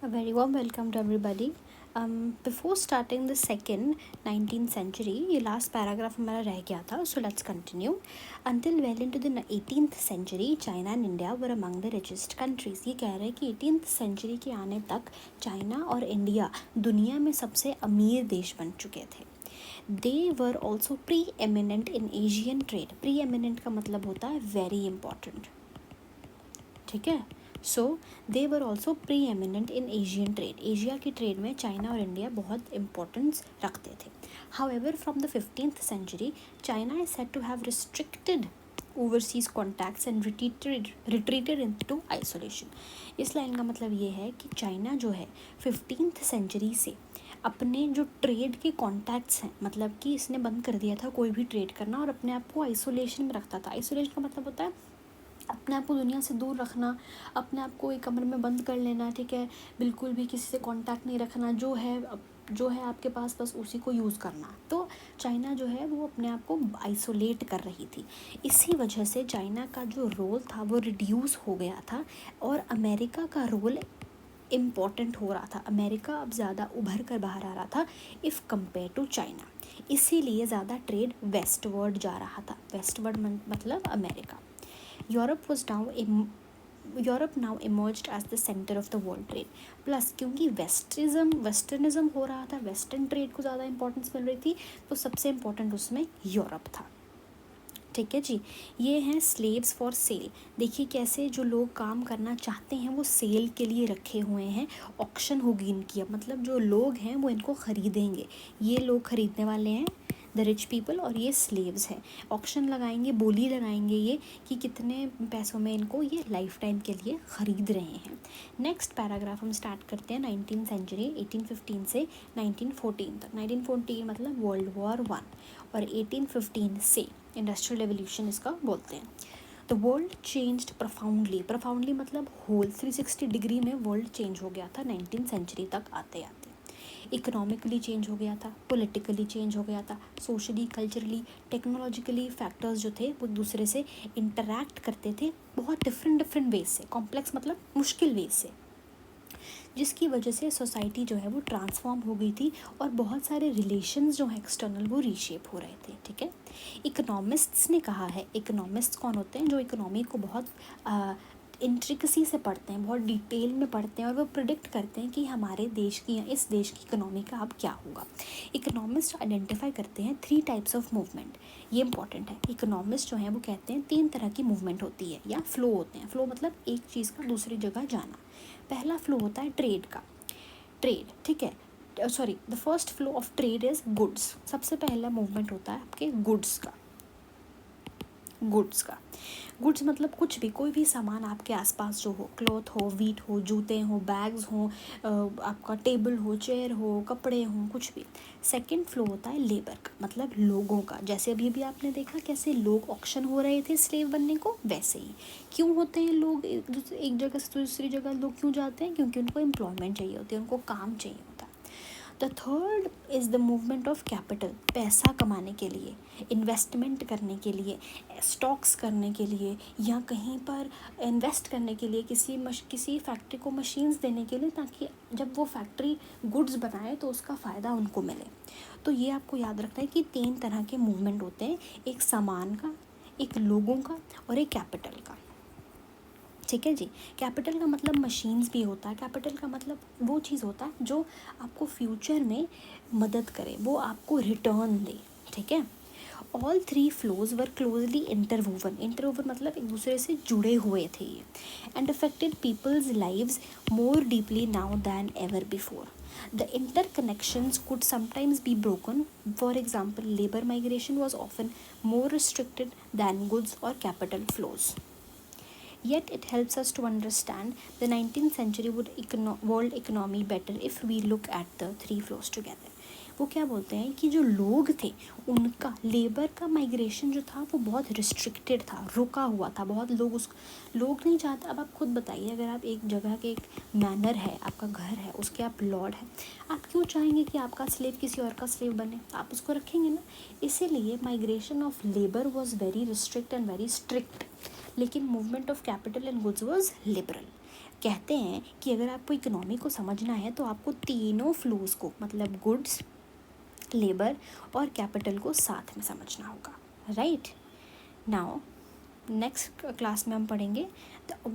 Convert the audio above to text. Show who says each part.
Speaker 1: A very warm welcome to everybody. Before starting the second 19th century, ये last paragraph हमारा रह गया था, so let's continue. Until well into the 18th century, China and India were among the richest countries. ये कह रहे हैं कि 18th century के आने तक चाइना और इंडिया दुनिया में सबसे अमीर देश बन चुके थे. They were also pre-eminent in Asian trade. Pre-eminent का मतलब होता है very important. ठीक है. So they were also preeminent in Asian trade. Asia की ट्रेड में चाइना और इंडिया बहुत इंपॉर्टेंस रखते थे. However from the 15th century China is said to have restricted overseas contacts and retreated into isolation. इस line का मतलब ये है कि चाइना जो है 15th सेंचुरी से अपने जो ट्रेड के कॉन्टैक्ट्स हैं, मतलब कि इसने बंद कर दिया था कोई भी ट्रेड करना और अपने आप को आइसोलेशन में रखता था. आइसोलेशन का मतलब होता है अपने आप को दुनिया से दूर रखना, अपने आप को एक कमरे में बंद कर लेना. ठीक है, बिल्कुल भी किसी से कांटेक्ट नहीं रखना. जो है आपके पास बस उसी को यूज़ करना. तो चाइना जो है वो अपने आप को आइसोलेट कर रही थी. इसी वजह से चाइना का जो रोल था वो रिड्यूस हो गया था और अमेरिका का रोल इम्पॉर्टेंट हो रहा था. अमेरिका अब ज़्यादा उभर कर बाहर आ रहा था इफ़ कंपेयर टू चाइना. इसीलिए ज़्यादा ट्रेड वेस्टवर्ड जा रहा था. वेस्टवर्ड मतलब America. Europe was now Europe now emerged as the centre of the world trade. Plus क्योंकि वेस्टर्निज्म हो रहा था, वेस्टर्न ट्रेड को ज़्यादा इंपॉर्टेंस मिल रही थी, तो सबसे इम्पोर्टेंट उसमें यूरोप था. ठीक है जी. ये हैं स्लेव्स फॉर सेल. देखिए कैसे जो लोग काम करना चाहते हैं वो सेल के लिए रखे हुए हैं. ऑक्शन होगी इनकी. अब मतलब जो लोग हैं वो इनको ख़रीदेंगे. ये लोग ख़रीदने वाले हैं द रिच पीपल और ये स्लेव्स हैं. ऑक्शन लगाएंगे, बोली लगाएंगे ये कि कितने पैसों में इनको ये लाइफ टाइम के लिए ख़रीद रहे हैं. नेक्स्ट पैराग्राफ हम स्टार्ट करते हैं 19th सेंचुरी 1815 से 1914 तक. 1914 मतलब वर्ल्ड वॉर 1 और 1815 से इंडस्ट्रियल रेवोल्यूशन इसका बोलते हैं. द वर्ल्ड चेंज्ड प्रोफाउंडली मतलब होल 360 डिग्री में वर्ल्ड चेंज हो गया था 19th सेंचुरी तक आते आते. इकोनॉमिकली चेंज हो गया था, पॉलिटिकली चेंज हो गया था, सोशली, कल्चरली, टेक्नोलॉजिकली फैक्टर्स जो थे वो दूसरे से इंटरैक्ट करते थे बहुत डिफरेंट वेज से. कॉम्प्लेक्स मतलब मुश्किल वेज से, जिसकी वजह से सोसाइटी जो है वो ट्रांसफॉर्म हो गई थी और बहुत सारे रिलेशंस जो हैं एक्सटर्नल वो रीशेप हो रहे थे. ठीक है. इकोनॉमिस्ट्स ने कहा है. इकोनॉमिस्ट्स कौन होते हैं? जो इकोनॉमी को बहुत इंट्रिकसी से पढ़ते हैं, बहुत डिटेल में पढ़ते हैं और वो प्रिडिक्ट करते हैं कि हमारे देश की या इस देश की इकोनॉमी का अब क्या होगा. इकोनॉमिस्ट आइडेंटिफाई करते हैं 3 टाइप्स ऑफ मूवमेंट. ये इंपॉर्टेंट है. इकोनॉमिस्ट जो हैं वो कहते हैं 3 तरह की मूवमेंट होती है या फ्लो होते हैं. फ्लो मतलब एक चीज़ का दूसरी जगह जाना. पहला फ्लो होता है ट्रेड का. ट्रेड, ठीक है. Sorry, the first flow of trade is goods. सबसे पहला मूवमेंट होता है आपके गुड्स का. गुड्स मतलब कुछ भी, कोई भी सामान आपके आसपास जो हो, क्लॉथ हो, वीट हो, जूते हो, बैग्स हो, आपका टेबल हो, चेयर हो, कपड़े हो, कुछ भी. सेकंड फ्लो होता है लेबर का, मतलब लोगों का. जैसे अभी भी आपने देखा कैसे लोग ऑक्शन हो रहे थे स्लेव बनने को, वैसे ही. क्यों होते हैं लोग एक जगह से दूसरी जगह लोग क्यों जाते हैं? क्योंकि उनको एम्प्लॉयमेंट चाहिए होती है, उनको काम चाहिए होता है. The third is the movement of capital. पैसा कमाने के लिए, इन्वेस्टमेंट करने के लिए, स्टॉक्स करने के लिए या कहीं पर इन्वेस्ट करने के लिए, किसी फैक्ट्री को मशीन्स देने के लिए, ताकि जब वो फैक्ट्री गुड्स बनाए तो उसका फ़ायदा उनको मिले. तो ये आपको याद रखना है कि 3 तरह के मूवमेंट होते हैं. एक सामान का, एक लोगों का और एक कैपिटल का. ठीक है जी. कैपिटल का मतलब मशीन्स भी होता है. कैपिटल का मतलब वो चीज़ होता है जो आपको फ्यूचर में मदद करे, वो आपको रिटर्न दे. ठीक है. All 3 flows were closely interwoven मतलब एक दूसरे से जुड़े हुए थे ये. And affected people's lives more deeply now than ever before. The interconnections could sometimes be broken. For example, labor migration was often more restricted than goods or capital flows. Yet it helps us to understand the 19th century world economy better if we look at the 3 flows together. वो क्या बोलते हैं कि जो लोग थे उनका, labour का माइग्रेशन जो था वो बहुत रिस्ट्रिक्टेड था, रुका हुआ था. बहुत लोग नहीं चाहते. अब आप खुद बताइए, अगर आप एक जगह के, एक मैनर है, आपका घर है, उसके आप लॉर्ड हैं, आप क्यों चाहेंगे कि आपका स्लेव किसी और का स्लेव बने? आप उसको रखेंगे ना. इसीलिए migration of labour was very restrict and very strict. लेकिन movement of capital and goods was liberal. कहते हैं कि अगर आपको इकोनॉमी को समझना है तो आपको तीनों फ्लोज को, मतलब गुड्स, लेबर और कैपिटल को साथ में समझना होगा, राइट। नाउ नेक्स्ट क्लास में हम पढ़ेंगे द